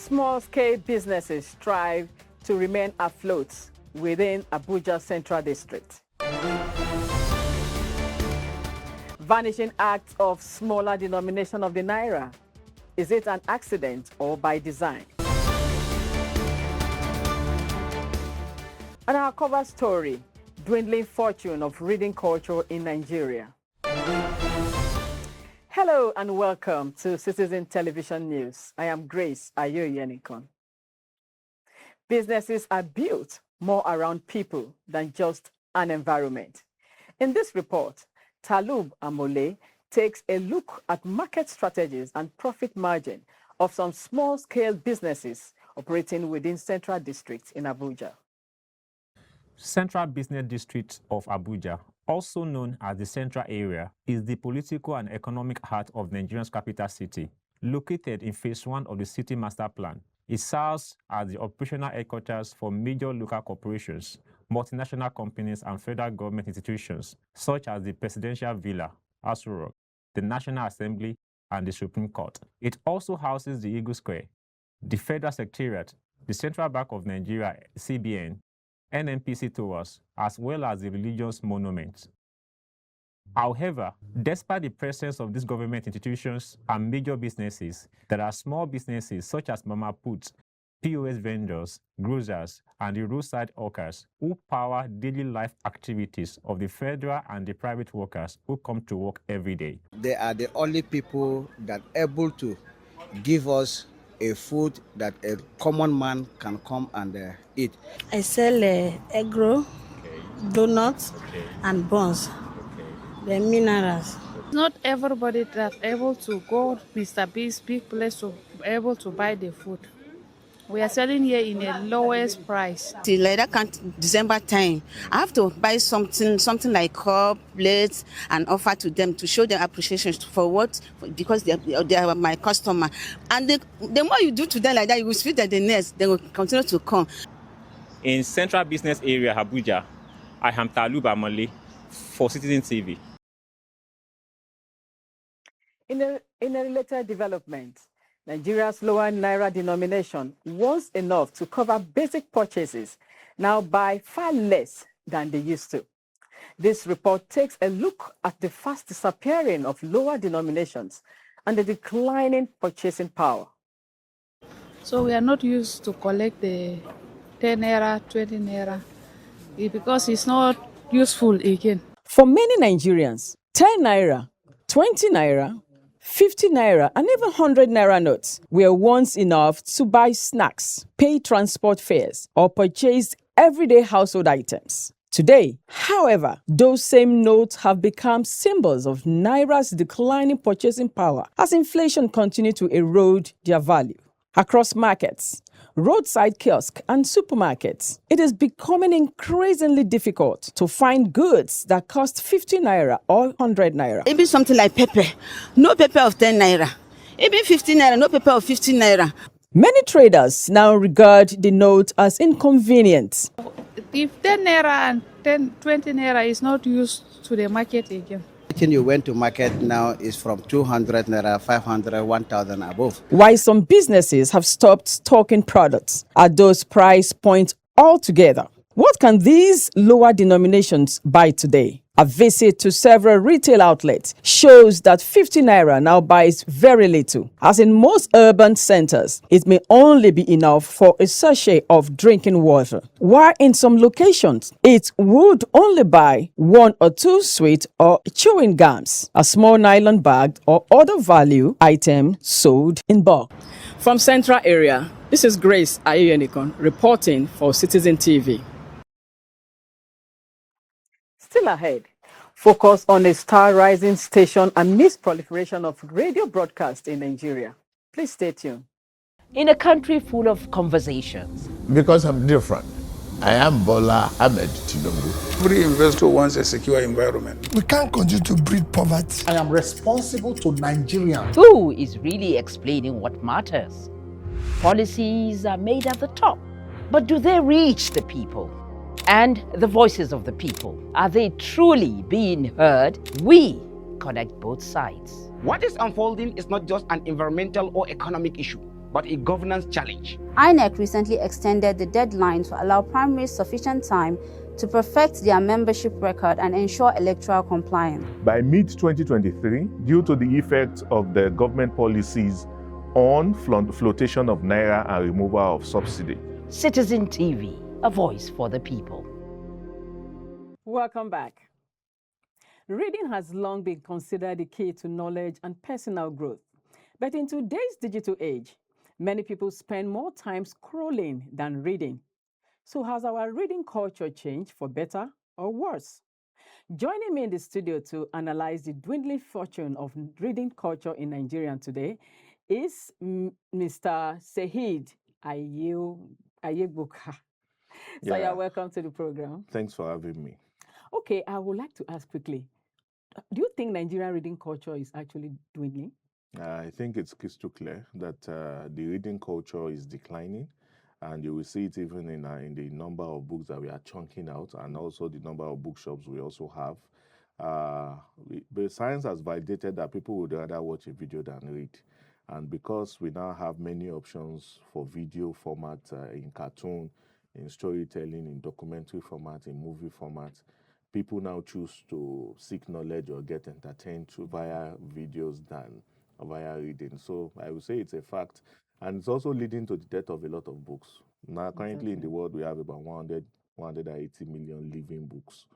Small-scale businesses strive to remain afloat within Abuja Central District. Vanishing act of smaller denomination of the naira. Is it an accident or by design? And our cover story, dwindling fortune of reading culture in Nigeria. Hello and welcome to Citizen Television News. I am Grace Ayoyenikon. Businesses are built more around people than just an environment. In this report, Talub Amole takes a look at market strategies and profit margin of some small-scale businesses operating within Central District in Abuja. Central Business District of Abuja, also known as the Central Area, is the political and economic heart of Nigeria's capital city. Located in Phase 1 of the City Master Plan, it serves as the operational headquarters for major local corporations, multinational companies, and federal government institutions, such as the Presidential Villa, Aso Rock, the National Assembly, and the Supreme Court. It also houses the Eagle Square, the Federal Secretariat, the Central Bank of Nigeria, CBN, NNPC Towers, as well as the religious monuments. However, despite the presence of these government institutions and major businesses, there are small businesses such as mama puts, POS vendors, grocers, and the roadside hawkers who power daily life activities of the federal and the private workers who come to work every day. They are the only people that are able to give us a food that a common man can come and eat. I sell egg roll, donuts, and buns. The minerals. Not everybody that's able to go Mr. B's big place to be able to buy the food. We are selling here in the lowest price. Till like that December time, I have to buy something like cup, plates, and offer to them to show their appreciation for what, because they are my customer. And the more you do to them like that, you will see that the next they will continue to come. In Central Business Area, Abuja, I am Talub Amole for Citizen TV. In a related development, Nigeria's lower naira denomination was enough to cover basic purchases, now buy far less than they used to. This report takes a look at the fast disappearing of lower denominations and the declining purchasing power. So we are not used to collect the 10 naira, 20 naira, because it's not useful again. For many Nigerians, 10 naira, 20 naira, 50 naira and even 100 naira notes were once enough to buy snacks, pay transport fares, or purchase everyday household items. Today, however, those same notes have become symbols of naira's declining purchasing power as inflation continues to erode their value. Across markets, roadside kiosks, and supermarkets, it is becoming increasingly difficult to find goods that cost 50 naira or 100 naira. Maybe something like pepper, no pepper of 10 naira. Maybe 15 naira, no pepper of 15 naira. Many traders now regard the note as inconvenient. If 10 naira and 20 naira is not used to the market again. You went to market now is from 200 naira, 500, 1,000 above. Why some businesses have stopped stocking products at those price points altogether. What can these lower denominations buy today? A visit to several retail outlets shows that 50 naira now buys very little. As in most urban centers, it may only be enough for a sachet of drinking water, while in some locations, it would only buy 1 or 2 sweet or chewing gums, a small nylon bag or other value item sold in bulk. From Central Area, this is Grace Ayoyenikon reporting for Citizen TV. Still ahead, focus on a star-rising station amidst proliferation of radio broadcasts in Nigeria. Please stay tuned. In a country full of conversations. Because I'm different. I am Bola Ahmed Tinubu. Every investor wants a secure environment. We can't continue to breed poverty. I am responsible to Nigerians. Who is really explaining what matters? Policies are made at the top, but do they reach the people? And the voices of the people, are they truly being heard? We connect both sides. What is unfolding is not just an environmental or economic issue. but a governance challenge. INEC recently extended the deadline to allow primaries sufficient time to perfect their membership record and ensure electoral compliance. By mid-2023, due to the effects of the government policies on flotation of naira and removal of subsidy. Citizen TV, a voice for the people. Welcome back. Reading has long been considered the key to knowledge and personal growth. But in today's digital age, many people spend more time scrolling than reading. So has our reading culture changed for better or worse? Joining me in the studio to analyze the dwindling fortune of reading culture in Nigeria today is Mr. Sahid Ayegbuka. So you're welcome to the program. Thanks for having me. Okay, I would like to ask quickly, do you think Nigerian reading culture is actually dwindling? I think it's crystal clear that the reading culture is declining. And you will see it even in the number of books that we are chunking out, and also the number of bookshops we also have. But science has validated that people would rather watch a video than read. And because we now have many options for video format, in cartoon, in storytelling, in documentary format, in movie format, people now choose to seek knowledge or get entertained via videos than via reading. So I would say it's a fact. And it's also leading to the death of a lot of books. Now, currently in the world, we have about 180 million living books.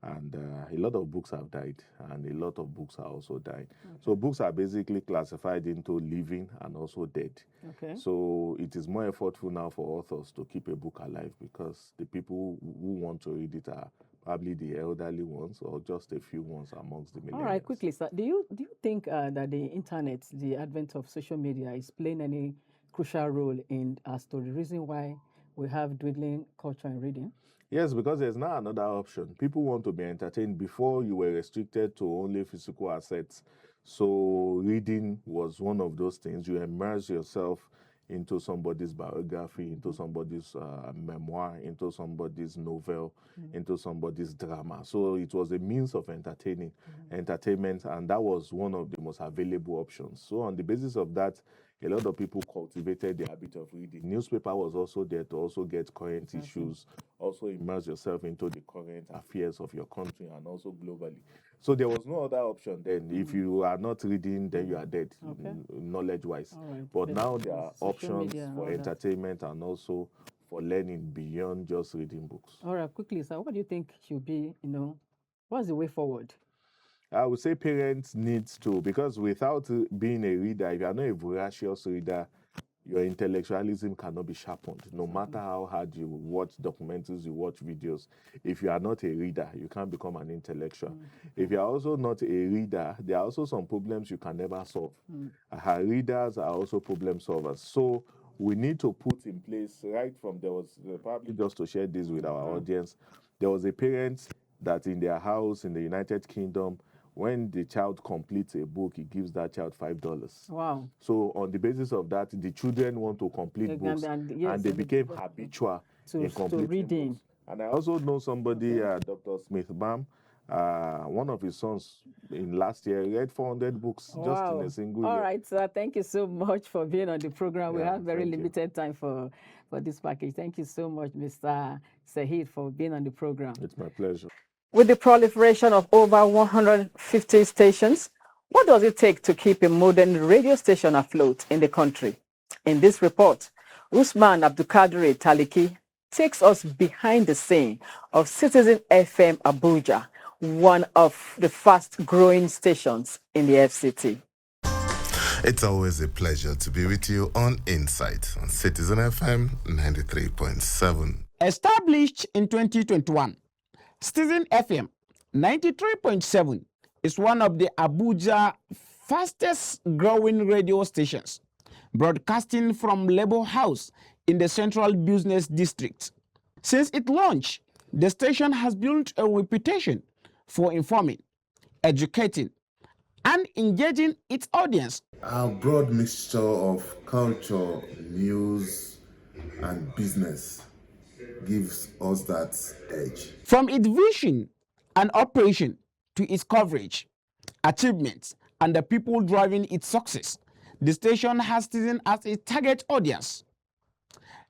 And a lot of books have died, and a lot of books are also dying. Okay. So books are basically classified into living and also dead. Okay. So it is more effortful now for authors to keep a book alive, because the people who want to read it are probably the elderly ones or just a few ones amongst the millennials. All right, quickly, sir. Do you think that the internet, the advent of social media, is playing any crucial role in as to the reason why we have dwindling culture and reading? Yes, because there's now another option. People want to be entertained. Before, you were restricted to only physical assets. So reading was one of those things. You immerse yourself into somebody's biography, into somebody's memoir, into somebody's novel, into somebody's drama. So it was a means of entertainment, and that was one of the most available options. So on the basis of that, a lot of people cultivated the habit of reading. Newspaper was also there to also get current issues, also immerse yourself into the current affairs of your country and also globally. So there was no other option then. If you are not reading, then you are dead, knowledge-wise. Right. But now there are options for entertainment and also for learning beyond just reading books. All right, quickly, sir, what do you think should be, what's the way forward? I would say parents need to, because without being a reader, if you are not a voracious reader, your intellectualism cannot be sharpened. No matter how hard you watch documentaries, you watch videos, if you are not a reader, you can't become an intellectual. If you are also not a reader, there are also some problems you can never solve. Readers are also problem solvers. So we need to put in place, right from there was, probably just to share this with our audience, there was a parent that in their house in the United Kingdom, when the child completes a book, he gives that child $5. Wow. So on the basis of that, the children want to complete books, and they became habitual in completing books. And I also know somebody, Dr. Smith-Bam, one of his sons in last year read 400 books just in a single year. All right, sir. Thank you so much for being on the program. We have very limited time for this package. Thank you so much, Mr. Sahid, for being on the program. It's my pleasure. With the proliferation of over 150 stations, what does it take to keep a modern radio station afloat in the country? In this report, Usman Abdulkadir Taliki takes us behind the scene of Citizen FM Abuja, one of the fast-growing stations in the FCT. It's always a pleasure to be with you on Insight on Citizen FM 93.7. Established in 2021, Citizen FM 93.7 is one of the Abuja fastest growing radio stations, broadcasting from Labour House in the Central Business District. Since its launch, the station has built a reputation for informing, educating, and engaging its audience. Our broad mixture of culture, news, and business gives us that edge. From its vision and operation to its coverage, achievements, and the people driving its success, The station has Citizen as its target audience.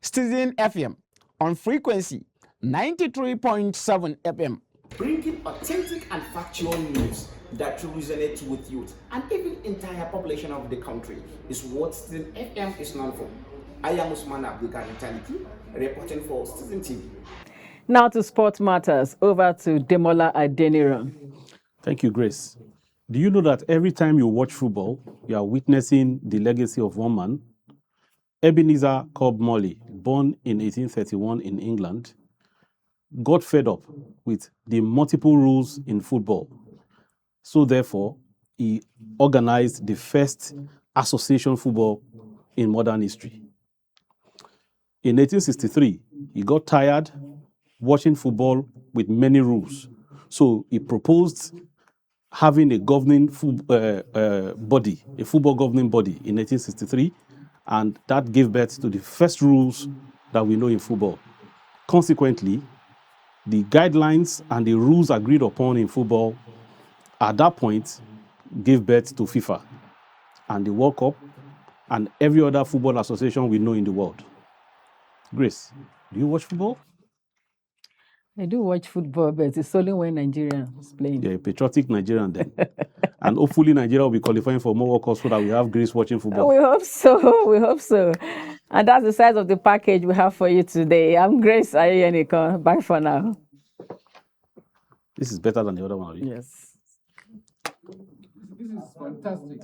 Citizen FM on frequency 93.7 FM. Bringing authentic and factual news that truly resonates with youth and even entire population of the country is what Citizen FM is known for. I am Usman Abdulkarim Taliki, reporting for Citizen TV. Now to sport matters. Over to Demola Adeniran. Thank you, Grace. Do you know that every time you watch football, you are witnessing the legacy of one man? Ebenezer Cobb Morley, born in 1831 in England, got fed up with the multiple rules in football. So therefore, he organized the first association football in modern history. In 1863, he got tired watching football with many rules. So he proposed having a governing body, a football governing body in 1863, and that gave birth to the first rules that we know in football. Consequently, the guidelines and the rules agreed upon in football at that point gave birth to FIFA and the World Cup and every other football association we know in the world. Grace, do you watch football? I do watch football, but it's only when Nigeria is playing. You're a patriotic Nigerian then. And hopefully Nigeria will be qualifying for more World Cups so that we have Grace watching football. We hope so. We hope so. And that's the size of the package we have for you today. I'm Grace Ayenika. Bye for now. This is better than the other one. Yes. This is fantastic.